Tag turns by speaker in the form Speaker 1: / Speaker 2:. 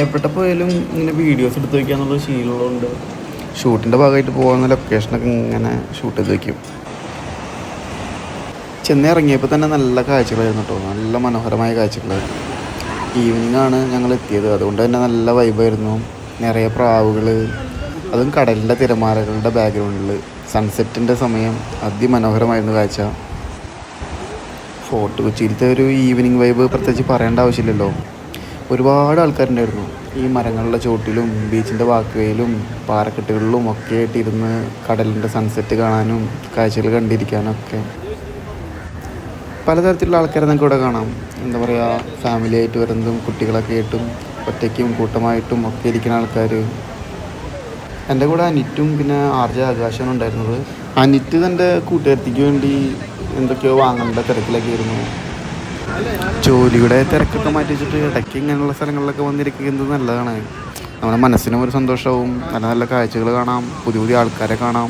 Speaker 1: എവിടെ പോയാലും ഇങ്ങനെ വീഡിയോസ് എടുത്ത് വയ്ക്കുക എന്നുള്ള ശീലമുള്ളതുകൊണ്ട് ഷൂട്ടിൻ്റെ ഭാഗമായിട്ട് പോകുന്ന ലൊക്കേഷനൊക്കെ ഇങ്ങനെ ഷൂട്ട് ചെയ്ത് വയ്ക്കും. ചെന്നിറങ്ങിയപ്പോൾ തന്നെ നല്ല കാഴ്ചകളായിരുന്നു കേട്ടോ, നല്ല മനോഹരമായ കാഴ്ചകളായിരുന്നു. ഈവനിങ് ആണ് ഞങ്ങൾ എത്തിയത്, അതുകൊണ്ട് തന്നെ നല്ല വൈബായിരുന്നു. നിറയെ പ്രാവുകൾ, അതും കടലിൻ്റെ തിരമാലകളുടെ ബാക്ക്ഗ്രൗണ്ടിൽ സൺസെറ്റിൻ്റെ സമയം അതിമനോഹരമായിരുന്നു കാഴ്ച. ഫോർട്ട് കൊച്ചിയിലത്തെ ഒരു ഈവനിങ് വൈബ് പ്രത്യേകിച്ച് പറയേണ്ട ആവശ്യമില്ലല്ലോ. ഒരുപാട് ആൾക്കാരുണ്ടായിരുന്നു. ഈ മരങ്ങളുടെ ചോട്ടിലും ബീച്ചിൻ്റെ വാക്ക്വേയിലും പാറക്കെട്ടുകളിലും ഒക്കെ ആയിട്ടിരുന്ന് കടലിൻ്റെ സൺസെറ്റ് കാണാനും കാഴ്ചകൾ കണ്ടിരിക്കാനും ഒക്കെ പലതരത്തിലുള്ള ആൾക്കാരെ നമുക്ക് ഇവിടെ കാണാം. എന്താ പറയുക, ഫാമിലി ആയിട്ട് വരുന്നതും കുട്ടികളൊക്കെ ആയിട്ടും ഒറ്റയ്ക്കും കൂട്ടമായിട്ടും ഒക്കെ ഇരിക്കുന്ന ആൾക്കാർ. എൻ്റെ കൂടെ അനിറ്റും പിന്നെ ആർജെ ആകാശാണ് ഉണ്ടായിരുന്നത്. അനിറ്റ് തൻ്റെ കൂട്ടുകാരത്തിക്ക് വേണ്ടി എന്തൊക്കെയോ വാങ്ങേണ്ട തിരക്കിലൊക്കെ ആയിരുന്നു. ജോലിയുടെ തിരക്കൊക്കെ മാറ്റി വെച്ചിട്ട് ഇടയ്ക്ക് ഇങ്ങനെയുള്ള സ്ഥലങ്ങളിലൊക്കെ വന്നിരിക്കുന്നത് നല്ലതാണ്. നമ്മുടെ മനസ്സിനും ഒരു സന്തോഷവും, നല്ല നല്ല കാഴ്ചകൾ കാണാം, പുതിയ പുതിയ ആൾക്കാരെ കാണാം.